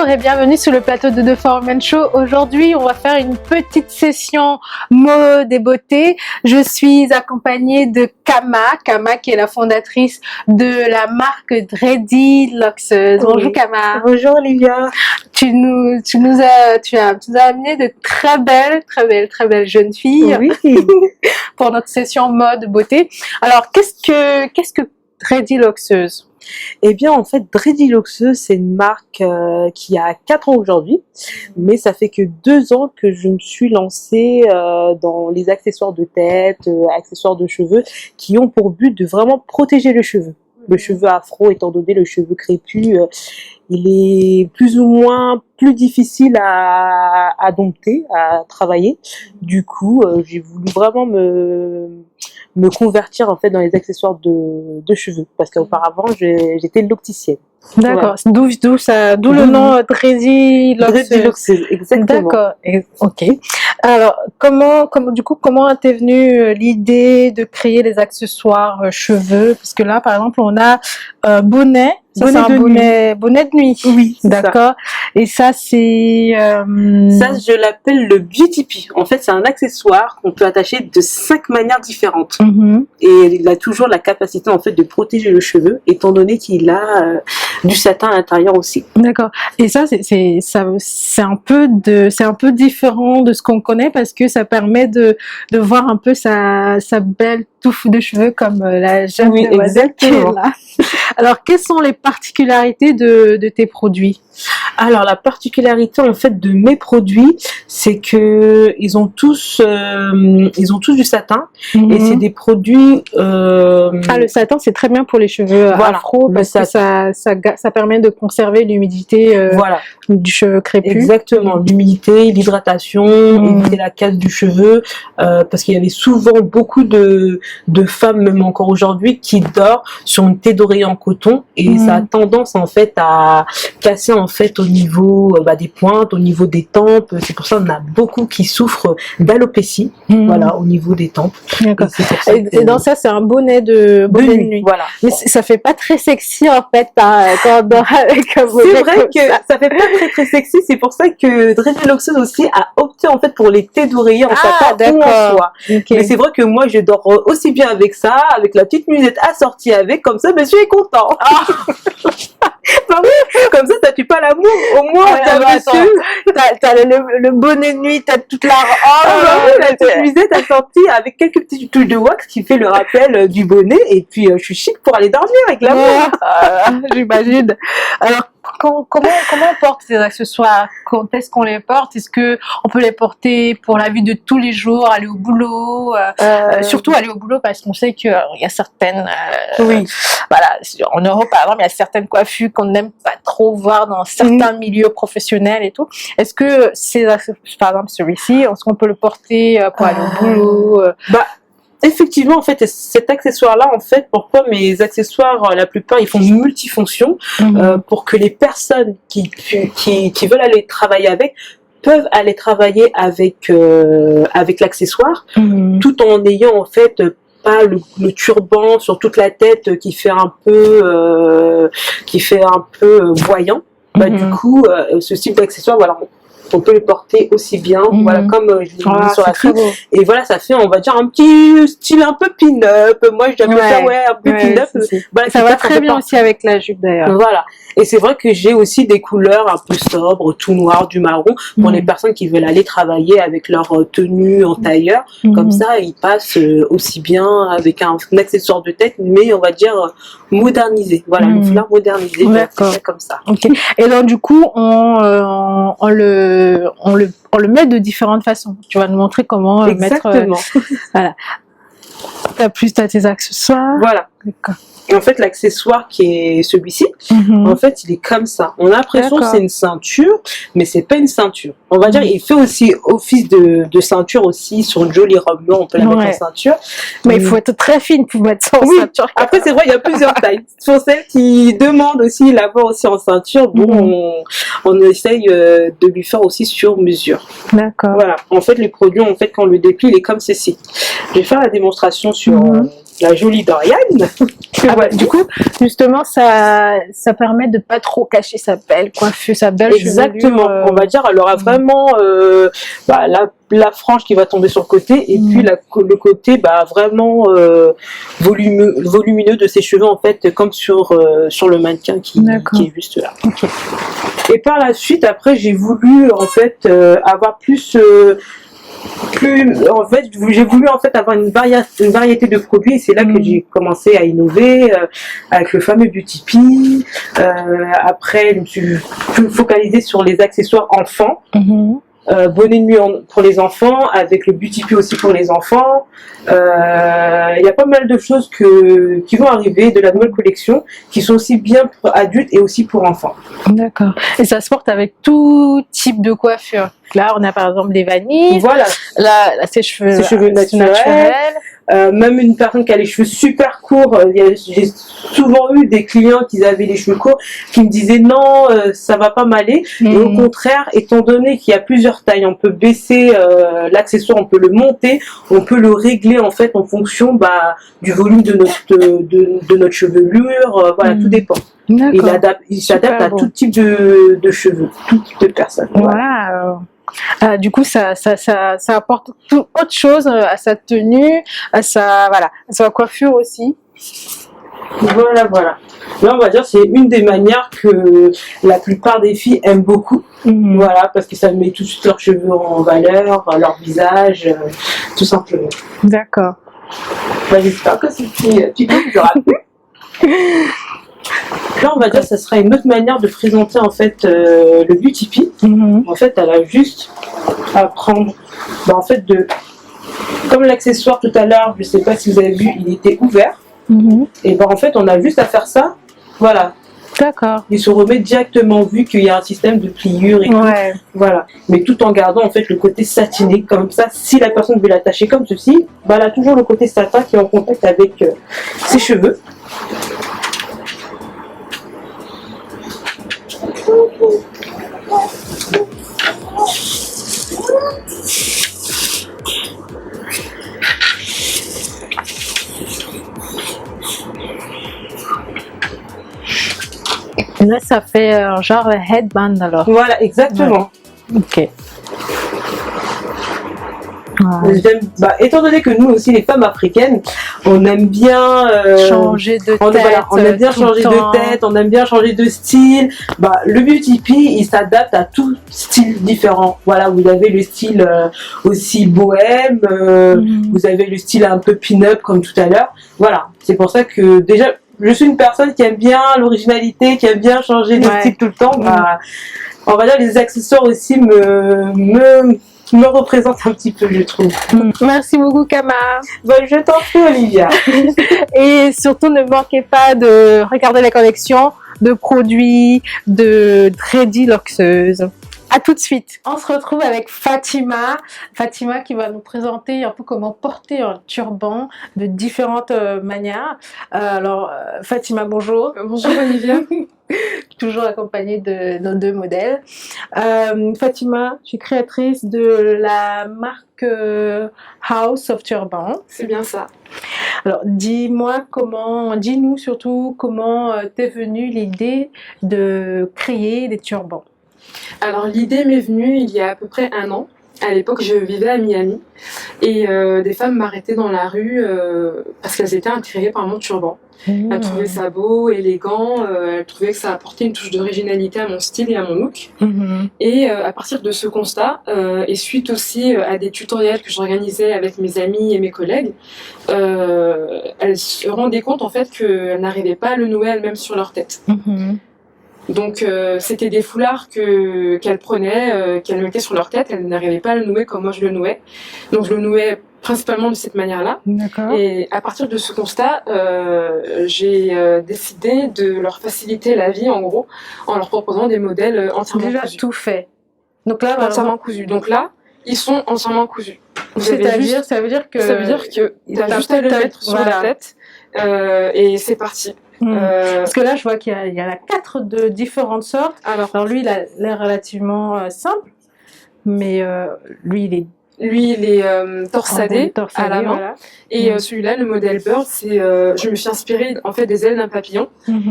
Bonjour et bienvenue sur le plateau de The Foreman Show. Aujourd'hui, on va faire une petite session mode et beauté. Je suis accompagnée de Kama qui est la fondatrice de la marque Dready Luxeuse. Bonjour Kama. Bonjour Olivia. Tu nous as amené de très belles jeunes filles pour notre session mode beauté. Alors, qu'est-ce que Dready Luxeuse? Eh bien, en fait, Dready Luxeuse, c'est une marque qui a 4 ans aujourd'hui, mais ça fait que 2 ans que je me suis lancée dans les accessoires de tête, accessoires de cheveux, qui ont pour but de vraiment protéger le cheveu. Le cheveu afro, étant donné le cheveu crépus, il est plus ou moins plus difficile à dompter, à travailler. Du coup, j'ai voulu vraiment me convertir en fait dans les accessoires de cheveux, parce qu'auparavant j'étais l'opticienne. D'accord. Voilà. D'où le nom Dready Luxeuse. Exactement. D'accord. Ok. Alors, comment t'es venue l'idée de créer les accessoires cheveux? Parce que là, par exemple, on a bonnet. Ça, c'est un bonnet de nuit. Oui, d'accord. Et ça, c'est... Ça, je l'appelle le beauty pea. En fait, c'est un accessoire qu'on peut attacher de 5 manières différentes. Et il a toujours la capacité, en fait, de protéger le cheveu, étant donné qu'il a du satin à l'intérieur aussi. D'accord. Et ça, c'est un peu différent de ce qu'on connaît, parce que ça permet de voir un peu sa belle touffe de cheveux, comme la jeune demoiselle qui est là. Alors, quelles sont les particularités de tes produits? Alors, la particularité en fait de mes produits, c'est que ils ont tous du satin, et c'est des produits. Le satin, c'est très bien pour les cheveux afro, parce que ça permet de conserver l'humidité du cheveu crépus. Exactement, l'humidité, l'hydratation, éviter la casse du cheveu, parce qu'il y avait souvent beaucoup de femmes, même encore aujourd'hui, qui dorment sur une thé d'oreiller en coton, et ça a tendance en fait à casser en fait au niveau des pointes, au niveau des tempes. C'est pour ça qu'on a beaucoup qui souffrent d'alopécie, au niveau des tempes. D'accord. Et dans ça, c'est un bonnet de nuit. Voilà. Mais ça fait pas très sexy en fait quand on dort avec un bonnet. C'est vrai que ça fait pas très sexy. C'est pour ça que Dready Luxeuse aussi a opté en fait pour les thés d'oreiller en satin ou en soie. Mais c'est vrai que moi je dors aussi bien avec ça, avec la petite musette assortie avec, comme ça monsieur est content. Comme ça tue pas l'amour. Au moins, t'as le bonnet de nuit, t'as toute la la petite musette assortie avec quelques petites touches de wax qui fait le rappel du bonnet, et puis je suis chic pour aller dormir avec l'amour. J'imagine. Alors, comment on porte ces accessoires? Quand est-ce qu'on les porte? Est-ce que on peut les porter pour la vie de tous les jours, aller au boulot, surtout aller au boulot, parce qu'on sait qu'il y a certaines, en Europe par exemple, il y a certaines coiffures qu'on n'aime pas trop voir dans certains milieux professionnels et tout. Est-ce que par exemple celui-ci, est-ce qu'on peut le porter pour aller au boulot? Effectivement, en fait, cet accessoire-là, en fait, pourquoi mes accessoires, la plupart, ils font multifonction, pour que les personnes qui veulent aller travailler avec peuvent aller travailler avec l'accessoire, tout en ayant en fait pas le turban sur toute la tête qui fait un peu voyant. Du coup, ce type d'accessoire, on peut le porter aussi bien, comme je l'ai mis sur la fille. Et ça fait, on va dire, un petit style un peu pin-up. Moi, j'appelle ça, un peu pin-up. Ça va très bien aussi avec la jupe, d'ailleurs. Voilà. Et c'est vrai que j'ai aussi des couleurs un peu sobres, tout noir, du marron, pour les personnes qui veulent aller travailler avec leur tenue en tailleur. Comme ça, ils passent aussi bien avec un accessoire de tête, mais on va dire modernisé. Une fleur modernisée. D'accord. Comme ça. Okay. Et donc, du coup, on le met de différentes façons. Tu vas nous montrer comment mettre. Voilà. T'as tes accessoires. Voilà. D'accord. Et en fait, l'accessoire qui est celui-ci, en fait, il est comme ça. On a l'impression que c'est une ceinture, mais c'est pas une ceinture. On va dire, il fait aussi office de ceinture aussi sur une jolie robe noire. On peut la mettre en ceinture. Mais il faut être très fine pour mettre ça en ceinture. Après, c'est vrai, il y a plusieurs tailles. Pour celles qui demandent aussi l'avoir aussi en ceinture, on essaye de lui faire aussi sur mesure. D'accord. Voilà. En fait, les produits, quand on le déplie, il est comme ceci. Je vais faire la démonstration sur la jolie Doriane. Du coup, justement, ça permet de pas trop cacher sa belle coiffure, sa belle exactement, chevelure. On va dire, elle aura vraiment la frange qui va tomber sur le côté et puis le côté vraiment volumineux de ses cheveux, en fait, comme sur le mannequin qui est juste là. Okay. Et par la suite, après, j'ai voulu en fait avoir j'ai voulu en fait avoir une variété de produits et c'est là que j'ai commencé à innover avec le fameux Beauty Pea. Après, je me suis focalisée sur les accessoires enfants. Bonnet de nuit pour les enfants, avec le Beauty Pea aussi pour les enfants. Il y a pas mal de choses qui vont arriver de la nouvelle collection, qui sont aussi bien pour adultes et aussi pour enfants. D'accord. Et ça se porte avec tout type de coiffure. Là, on a par exemple des vanilles. Voilà. Là, ses cheveux naturels. Même une personne qui a les cheveux super courts, j'ai souvent eu des clients qui avaient les cheveux courts qui me disaient non, ça va pas m'aller. Et au contraire, étant donné qu'il y a plusieurs tailles, on peut baisser l'accessoire, on peut le monter, on peut le régler en fait en fonction du volume de notre chevelure. Voilà, tout dépend. Il s'adapte à tout type de cheveux, tout type de personnes. Voilà. Du coup, ça apporte autre chose à sa tenue, à sa coiffure aussi. Voilà. Là, on va dire c'est une des manières que la plupart des filles aiment beaucoup. Voilà, parce que ça met tout de suite leurs cheveux en valeur, leur visage, tout simplement. D'accord. J'espère que ce petit peu vous aura plu. Là, on va dire que ça sera une autre manière de présenter en fait le Beauty Pea. En fait, elle a juste à prendre, comme l'accessoire tout à l'heure, je sais pas si vous avez vu, il était ouvert. Et en fait, on a juste à faire ça. Voilà. D'accord. Il se remet directement vu qu'il y a un système de pliure et tout. Voilà. Mais tout en gardant en fait le côté satiné comme ça. Si la personne veut l'attacher comme ceci, elle a toujours le côté satin qui est en contact avec ses cheveux. Là, ça fait genre headband alors. Voilà, exactement. Ok. Étant donné que nous aussi les femmes africaines, on aime bien changer de tête, on aime bien changer de tête, on aime bien changer de style. Le Beauty Pea, il s'adapte à tout style différent. Voilà, vous avez le style aussi bohème, vous avez le style un peu pin-up comme tout à l'heure. Voilà, c'est pour ça que déjà je suis une personne qui aime bien l'originalité, qui aime bien changer de style tout le temps. On va dire les accessoires aussi me représente un petit peu, je trouve. Merci beaucoup, Kama. Je t'en prie, Olivia. Et surtout, ne manquez pas de regarder la collection de produits de dreadiloxeuse. À tout de suite. On se retrouve avec Fatima. Fatima qui va nous présenter un peu comment porter un turban de différentes manières. Alors, Fatima, bonjour. Bonjour, Olivia. Toujours accompagnée de nos deux modèles. Fatima, je suis créatrice de la marque House of Turban. C'est bien ça. Alors, dis-nous surtout comment t'es venue l'idée de créer des turbans. Alors, l'idée m'est venue il y a à peu près 1 an. À l'époque, je vivais à Miami et des femmes m'arrêtaient dans la rue parce qu'elles étaient attirées par mon turban. Elles trouvaient ça beau, élégant, elles trouvaient que ça apportait une touche d'originalité à mon style et à mon look. Et à partir de ce constat, et suite aussi à des tutoriels que j'organisais avec mes amis et mes collègues, elles se rendaient compte en fait qu'elles n'arrivaient pas à le nouer elles-mêmes sur leur tête. Donc c'était des foulards qu'elles prenaient, qu'elles mettaient sur leur tête, elles n'arrivaient pas à le nouer comme moi je le nouais. Donc je le nouais principalement de cette manière-là. Et à partir de ce constat, j'ai décidé de leur faciliter la vie en gros, en leur proposant des modèles entièrement déjà cousus. Tout fait. Donc là, entièrement cousus. Donc là, ils sont entièrement cousus. Ça veut dire que tu as juste à le mettre sur la tête et c'est parti. Parce que là, je vois qu'il y en a 4 de différentes sortes. Alors lui, il a l'air relativement simple, mais lui, il est Lui, il est torsadé à la main. Voilà. Et celui-là, le modèle Bird, c'est, je me suis inspirée en fait des ailes d'un papillon.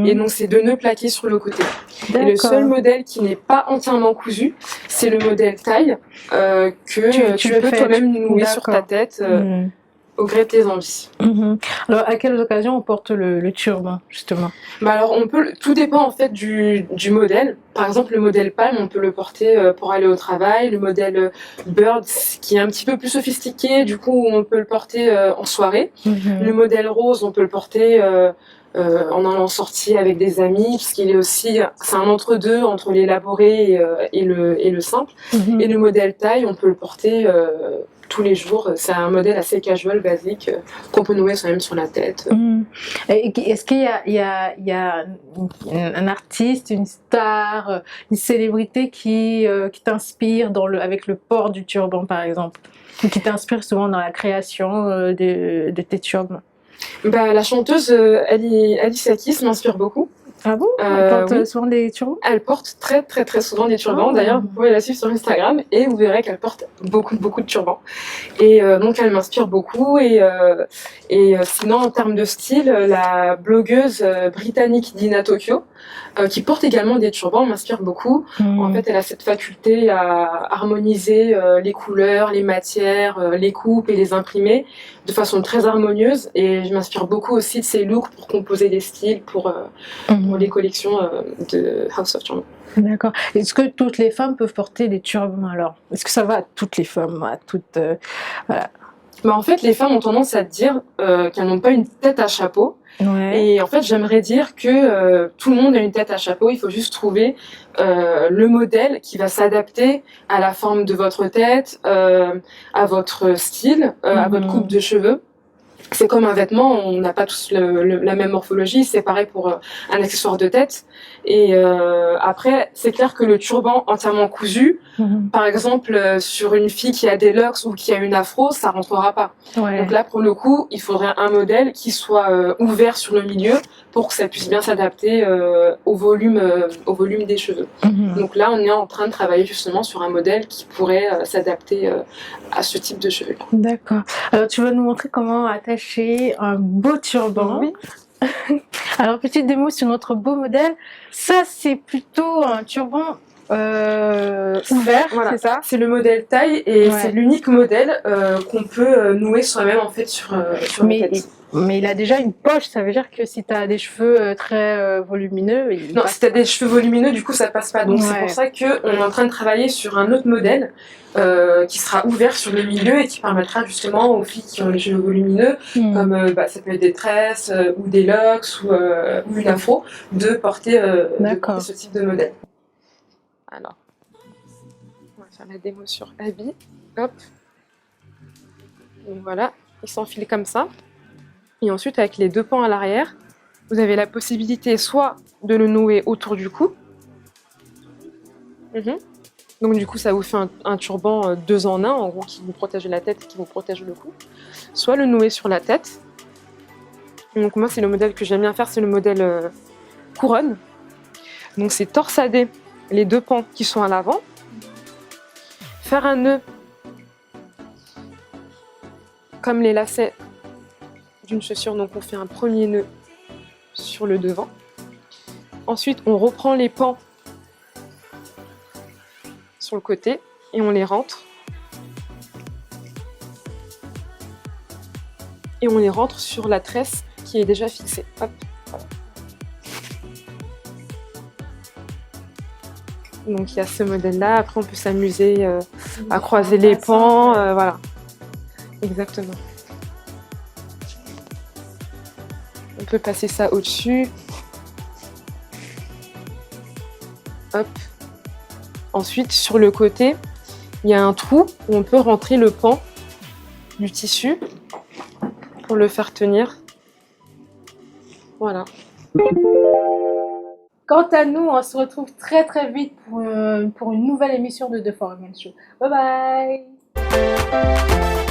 Et donc, c'est 2 nœuds plaqués sur le côté. Et le seul modèle qui n'est pas entièrement cousu, c'est le modèle taille que tu peux toi-même nouer sur ta tête au gré de tes envies. Alors, à quelles occasions on porte le turban, justement? Bah alors, tout dépend en fait du modèle. Par exemple, le modèle Palm, on peut le porter pour aller au travail. Le modèle Bird, qui est un petit peu plus sophistiqué, du coup, on peut le porter en soirée. Le modèle Rose, on peut le porter en allant sortir avec des amis, puisqu'il est aussi, c'est un entre-deux entre l'élaboré et le simple. Et le modèle taille, on peut le porter tous les jours. C'est un modèle assez casual, basique, qu'on peut nouer soi-même sur la tête. Est-ce qu'il y a un artiste, une star, une célébrité qui t'inspire avec le port du turban, par exemple, ou qui t'inspire souvent dans la création de tes turbans? Bah, la chanteuse Alicia Keys m'inspire beaucoup. Ah bon? Elle porte souvent des turbans? Elle porte très très très souvent des turbans. D'ailleurs, vous pouvez la suivre sur Instagram et vous verrez qu'elle porte beaucoup de turbans. Et donc elle m'inspire beaucoup. Et sinon, en termes de style, la blogueuse britannique Dina Tokyo, qui porte également des turbans, m'inspire beaucoup. En fait, elle a cette faculté à harmoniser les couleurs, les matières, les coupes et les imprimer de façon très harmonieuse. Et je m'inspire beaucoup aussi de ses looks pour composer des styles pour les collections de House of Turban. D'accord. Est-ce que toutes les femmes peuvent porter des turbans alors? Est-ce que ça va à toutes les femmes, à toutes voilà. Bah en fait, les femmes ont tendance à dire qu'elles n'ont pas une tête à chapeau. Ouais. Et en fait, j'aimerais dire que tout le monde a une tête à chapeau. Il faut juste trouver le modèle qui va s'adapter à la forme de votre tête, à votre style, à votre coupe de cheveux. C'est comme un vêtement, on n'a pas tous la même morphologie, c'est pareil pour un accessoire de tête. Et après, c'est clair que le turban entièrement cousu, par exemple, sur une fille qui a des locks ou qui a une afro, ça rentrera pas. Ouais. Donc là, pour le coup, il faudrait un modèle qui soit ouvert sur le milieu pour que ça puisse bien s'adapter au volume des cheveux. Donc là, on est en train de travailler justement sur un modèle qui pourrait s'adapter à ce type de cheveux. D'accord. Alors, tu vas nous montrer comment attacher un beau turban. Oui. Alors, petite démo sur notre beau modèle. Ça, c'est plutôt un turban ouvert, Voilà. c'est ça? C'est le modèle taille et c'est l'unique modèle qu'on peut nouer soi-même en fait sur la tête. Mais il a déjà une poche, ça veut dire que si tu as des cheveux très volumineux... Non, si tu as des cheveux volumineux, du coup ça passe pas. Donc c'est pour ça qu'on est en train de travailler sur un autre modèle qui sera ouvert sur le milieu et qui permettra justement aux filles qui ont les cheveux volumineux, comme ça peut être des tresses ou des locks ou une afro, de porter ce type de modèle. Alors, on va faire la démo sur habit. Hop. Donc voilà, il s'enfile comme ça. Et ensuite, avec les 2 pans à l'arrière, vous avez la possibilité soit de le nouer autour du cou. Donc du coup, ça vous fait un turban 2 en 1, en gros, qui vous protège la tête et qui vous protège le cou. Soit le nouer sur la tête. Donc moi, c'est le modèle que j'aime bien faire, c'est le modèle couronne. Donc c'est torsader les 2 pans qui sont à l'avant. Faire un nœud comme les lacets d'une chaussure, donc on fait un premier nœud sur le devant. Ensuite, on reprend les pans sur le côté et on les rentre. Et on les rentre sur la tresse qui est déjà fixée. Hop, voilà. Donc il y a ce modèle-là. Après, on peut s'amuser à croiser les pans. Voilà. Exactement. On peut passer ça au-dessus. Hop. Ensuite, sur le côté, il y a un trou où on peut rentrer le pan du tissu pour le faire tenir. Voilà. Quant à nous, on se retrouve très très vite pour une nouvelle émission de The Foreign Show. Bye bye!